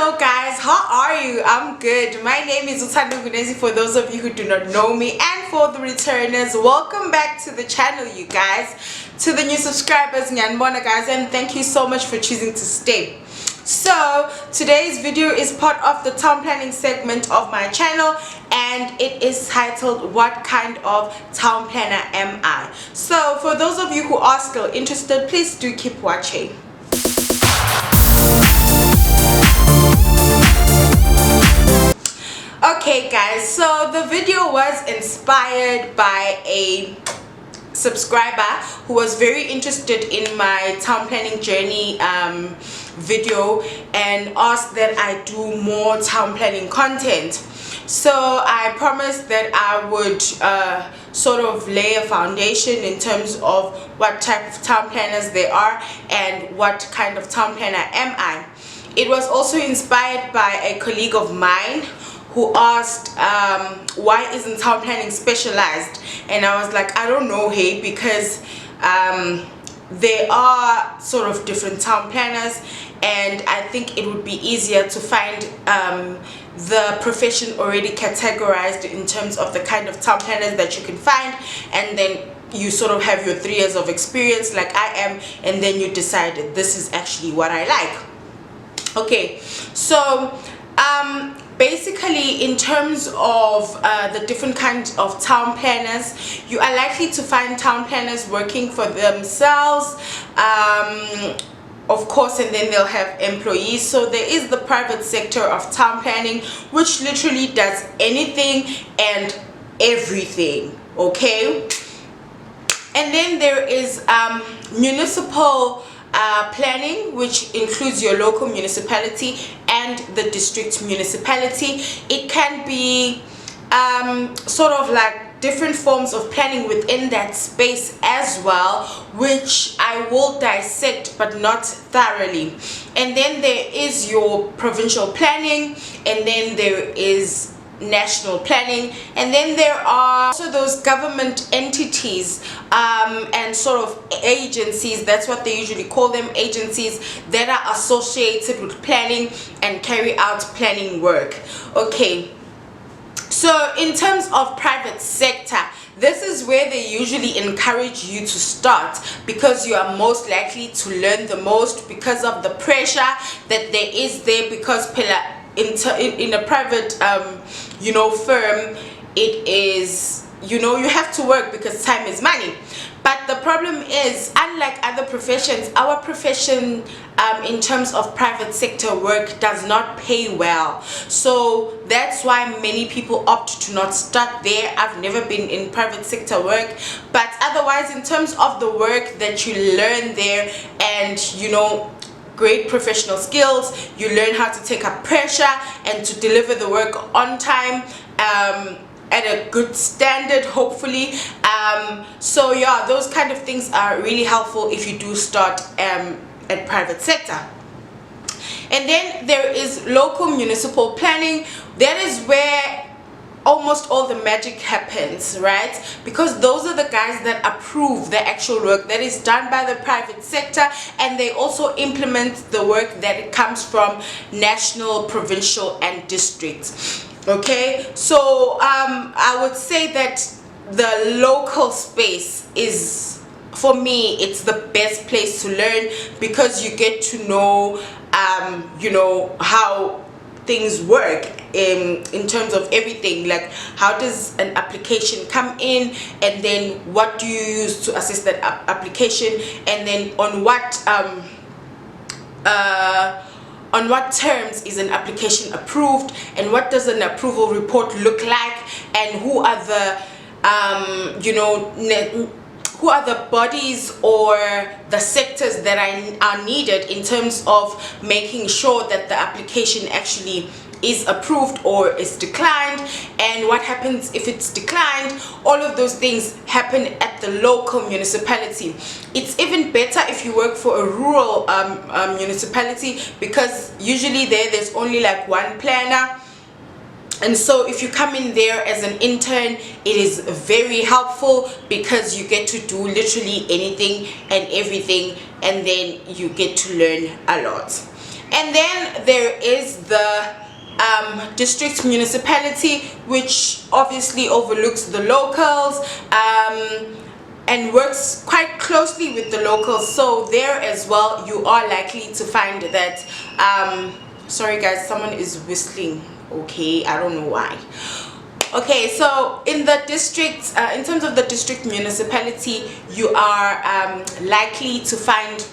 Hello guys, how are you? I'm good. My name is Uthando Gunezi for those of you who do not know me, and for the returners, welcome back to the channel, you guys. To the new subscribers, Nyanbona guys, and thank you so much for choosing to stay. So today's video is part of the town planning segment of my channel, and it is titled "What Kind of Town Planner Am I?" So for those of you who are still interested, please do keep watching. Okay guys, so the video was inspired by a subscriber who was very interested in my town planning journey video and asked that I do more town planning content. So I promised that I would sort of lay a foundation in terms of what type of town planners they are and what kind of town planner am I. It was also inspired by a colleague of mine who asked why isn't town planning specialized, and I was like, I don't know, hey, because there are sort of different town planners, and I think it would be easier to find the profession already categorized in terms of the kind of town planners that you can find, and then you sort of have your 3 years of experience like I am, and then you decided this is actually what I like. Okay, so basically in terms of the different kinds of town planners, you are likely to find town planners working for themselves, of course, and then they'll have employees. So there is the private sector of town planning, which literally does anything and everything, okay? And then there is municipal planning, which includes your local municipality and the district municipality. It can be sort of like different forms of planning within that space as well, which I will dissect but not thoroughly. And then there is your provincial planning, and then there is national planning, and then there are also those government entities and sort of agencies, that's what they usually call them, agencies that are associated with planning and carry out planning work. Okay, so in terms of private sector, this is where they usually encourage you to start, because you are most likely to learn the most because of the pressure that there is there, because in a private firm, it is, you have to work because time is money. But the problem is, unlike other professions, our profession in terms of private sector work does not pay well. So that's why many people opt to not start there. I've never been in private sector work, but otherwise, in terms of the work that you learn there, and great professional skills, you learn how to take up pressure and to deliver the work on time at a good standard, hopefully. So yeah, those kind of things are really helpful if you do start at private sector. And then there is local municipal planning. That is where almost all the magic happens, right? Because those are the guys that approve the actual work that is done by the private sector, and they also implement the work that comes from national, provincial, and district. Okay, so I would say that the local space is, for me, it's the best place to learn, because you get to know how things work in terms of everything, like how does an application come in, and then what do you use to assess that application, and then on what terms is an application approved, and what does an approval report look like, and who are the who are the bodies or the sectors that are needed in terms of making sure that the application actually is approved or is declined, and what happens if it's declined. All of those things happen at the local municipality. It's even better if you work for a rural municipality, because usually there's only like one planner. And so if you come in there as an intern, it is very helpful, because you get to do literally anything and everything, and then you get to learn a lot. And then there is the district municipality, which obviously overlooks the locals and works quite closely with the locals. So there as well, you are likely to find that sorry guys, someone is whistling. Okay, I don't know why. Okay, so in the district, in terms of the district municipality, you are likely to find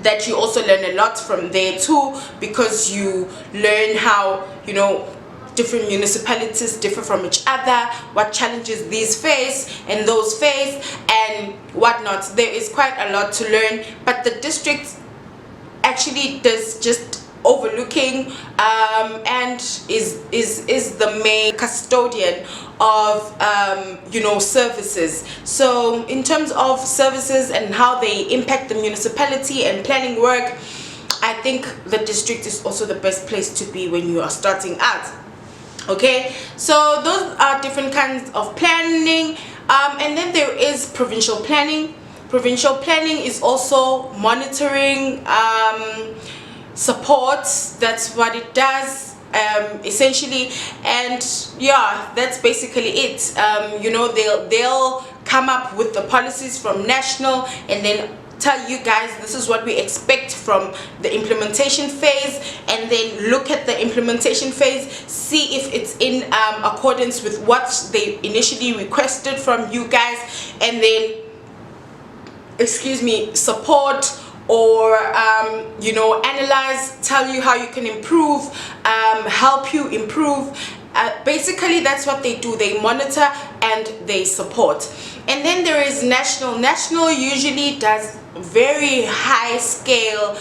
that you also learn a lot from there too, because you learn how, you know, different municipalities differ from each other, what challenges these face and those face and whatnot. There is quite a lot to learn, but the district actually does just overlooking and is the main custodian of you know, services. So in terms of services and how they impact the municipality and planning work, I think the district is also the best place to be when you are starting out. Okay, so those are different kinds of planning, and then there is provincial planning. Provincial planning is also monitoring, support. That's what it does essentially, and yeah, that's basically it. You know, they'll come up with the policies from national and then tell you guys this is what we expect from the implementation phase, and then look at the implementation phase, see if it's in accordance with what they initially requested from you guys, and then, excuse me, support or you know, analyze, tell you how you can improve, help you improve. Basically that's what they do. They monitor and they support. And then there is national. National usually does very high scale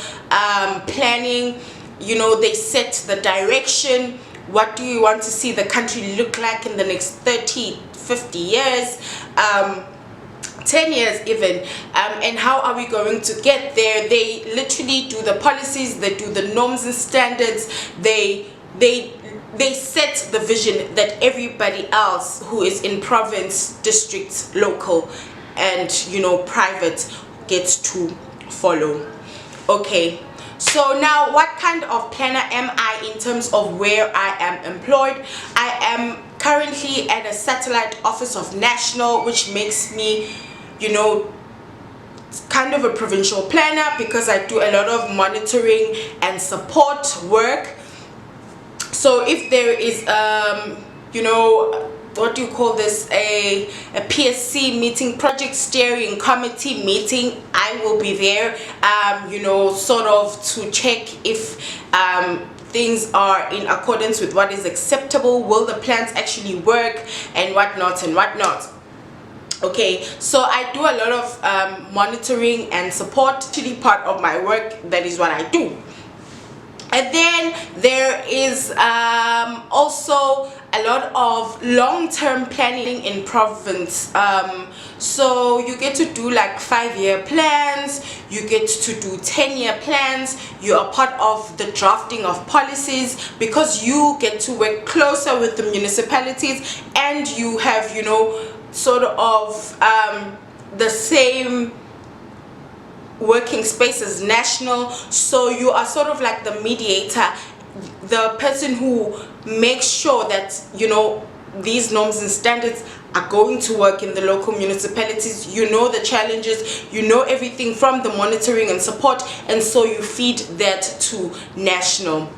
planning. You know, they set the direction. What do you want to see the country look like in the next 30, 50 years, 10 years even, and how are we going to get there? They literally do the policies, they do the norms and standards, they set the vision that everybody else who is in province, district, local, and you know, private gets to follow. Okay, so now what kind of planner am I in terms of where I am employed? I am currently at a satellite office of national, which makes me, you know, kind of a provincial planner, because I do a lot of monitoring and support work. So if there is you know, what do you call this, a PSC meeting, project steering committee meeting, I will be there, you know, sort of to check if things are in accordance with what is acceptable, will the plans actually work, and whatnot and whatnot. Okay, so I do a lot of monitoring and support. Actually part of my work, that is what I do. And then there is also a lot of long-term planning in province. So you get to do like 5-year plans, you get to do 10-year plans, you are part of the drafting of policies, because you get to work closer with the municipalities, and you have, you know, sort of the same working space as national. So you are sort of like the mediator, the person who makes sure that, you know, these norms and standards are going to work in the local municipalities. You know the challenges, you know everything from the monitoring and support, and so you feed that to national.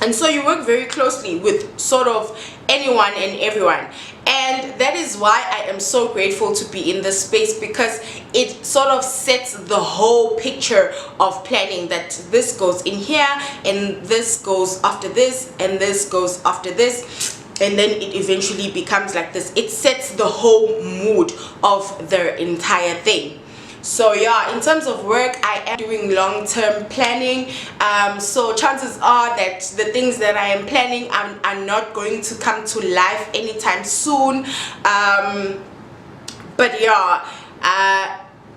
And so you work very closely with sort of anyone and everyone, and that is why I am so grateful to be in this space, because it sort of sets the whole picture of planning, that this goes in here and this goes after this and this goes after this, and then it eventually becomes like this. It sets the whole mood of the entire thing. So yeah, in terms of work, I am doing long-term planning, so chances are that the things that I am planning are not going to come to life anytime soon, but yeah,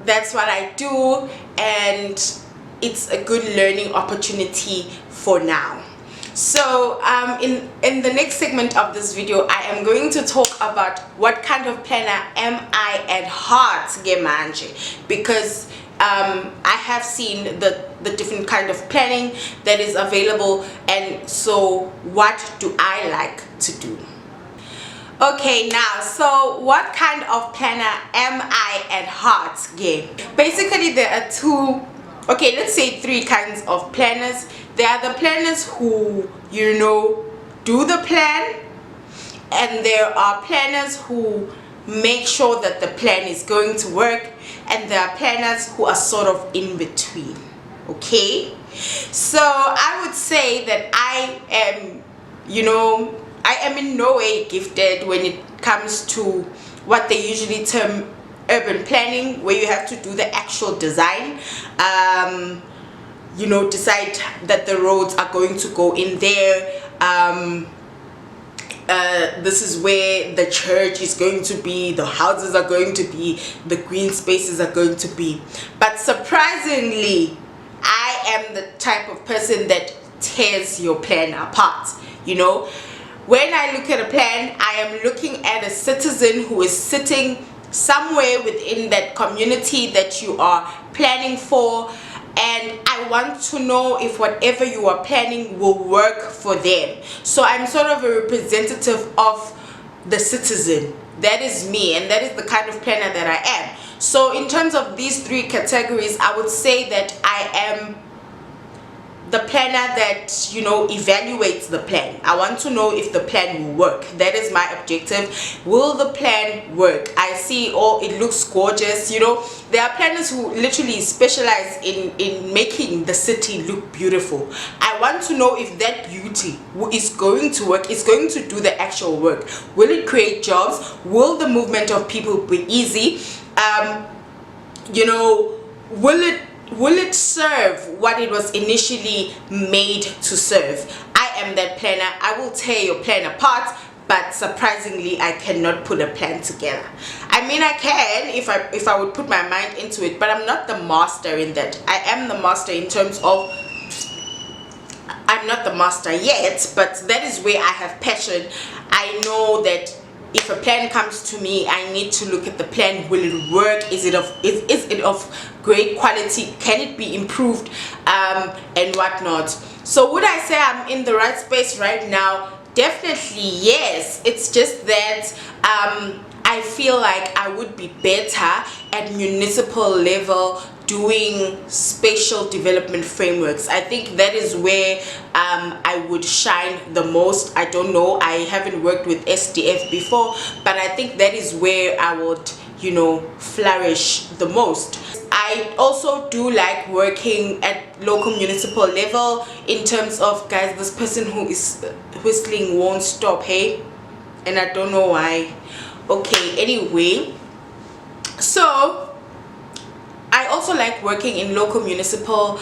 that's what I do, and it's a good learning opportunity for now. So in the next segment of this video, I am going to talk about what kind of planner am I at heart, Gemanje, because I have seen the different kind of planning that is available, and so what do I like to do? Okay, now, so what kind of planner am I at heart? Yeah, basically there are two, okay, let's say three kinds of planners. There are the planners who, you know, do the plan, and there are planners who make sure that the plan is going to work, and there are planners who are sort of in between. Okay, so I would say that I am, you know, I am in no way gifted when it comes to what they usually term urban planning, where you have to do the actual design, you know, decide that the roads are going to go in there, this is where the church is going to be, the houses are going to be, the green spaces are going to be. But surprisingly, I am the type of person that tears your plan apart. You know, when I look at a plan, I am looking at a citizen who is sitting somewhere within that community that you are planning for, and I want to know if whatever you are planning will work for them. So I'm sort of a representative of the citizen. That is me, and that is the kind of planner that I am. So in terms of these three categories, I would say that I am the planner that, you know, evaluates the plan. I want to know if the plan will work. That is my objective. Will the plan work? I see, oh, it looks gorgeous. You know, there are planners who literally specialize in making the city look beautiful. I want to know if that beauty is going to work, is going to do the actual work. Will it create jobs? Will the movement of people be easy? You know, will it serve what it was initially made to serve? I am that planner. I will tear your plan apart, but surprisingly I cannot put a plan together. I mean, I can if I would put my mind into it, but I'm not the master in that. I am the master in terms of, I'm not the master yet, but that is where I have passion. I know that if a plan comes to me, I need to look at the plan. Will it work? Is it of great quality? Can it be improved, and whatnot? So would I say I'm in the right space right now? Definitely yes. It's just that I feel like I would be better at municipal level doing spatial development frameworks. I think that is where I would shine the most. I don't know, I haven't worked with SDF before, but I think that is where I would, you know, flourish the most. I also do like working at local municipal level in terms of, guys, this person who is whistling won't stop, hey, and I don't know why. Okay, anyway, so I also like working in local municipal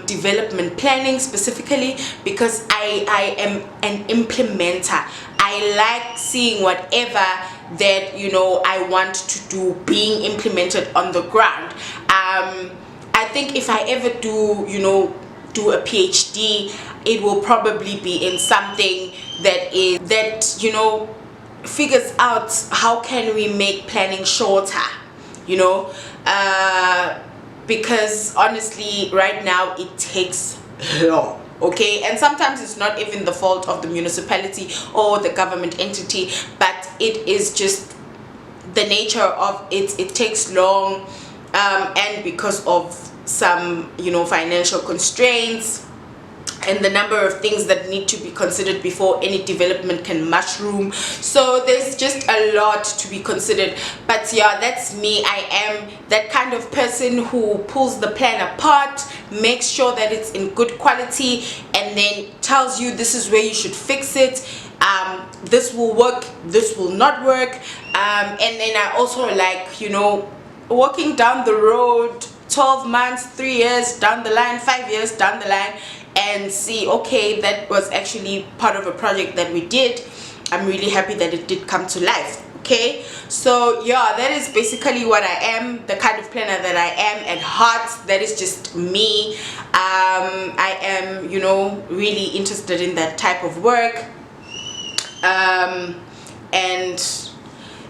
development planning, specifically because I am an implementer. I like seeing whatever that, you know, I want to do being implemented on the ground. I think if I ever do, you know, do a PhD, it will probably be in something that you know, figures out how can we make planning shorter, you know, because honestly right now it takes long. Okay, and sometimes it's not even the fault of the municipality or the government entity, but it is just the nature of it. It takes long, and because of some, you know, financial constraints and the number of things that need to be considered before any development can mushroom. So there's just a lot to be considered. But yeah, that's me. I am that kind of person who pulls the plan apart, makes sure that it's in good quality, and then tells you this is where you should fix it. This will work, this will not work. And then I also like, you know, walking down the road 12 months, 3 years down the line, 5 years down the line, and see, okay, that was actually part of a project that we did. I'm really happy that it did come to life. Okay, so yeah, that is basically what I am, the kind of planner that I am at heart. That is just me. I am, you know, really interested in that type of work, and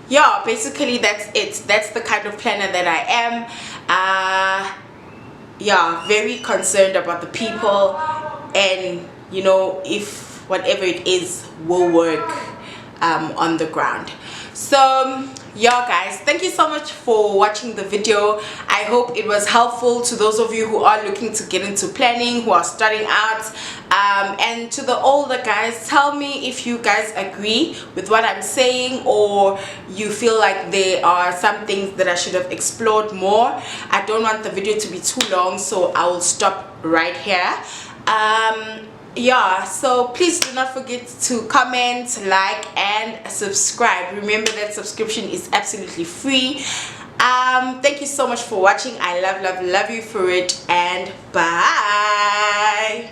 yeah, basically that's it. That's the kind of planner that I am. Yeah, very concerned about the people, and you know, if whatever it is will work on the ground. So yeah guys, thank you so much for watching the video. I hope it was helpful to those of you who are looking to get into planning, who are starting out, and to the older guys, tell me if you guys agree with what I'm saying, or you feel like there are some things that I should have explored more. I don't want the video to be too long, so I will stop right here. Yeah, so please do not forget to comment, like, and subscribe. Remember that subscription is absolutely free. Thank you so much for watching. I love you for it, and bye.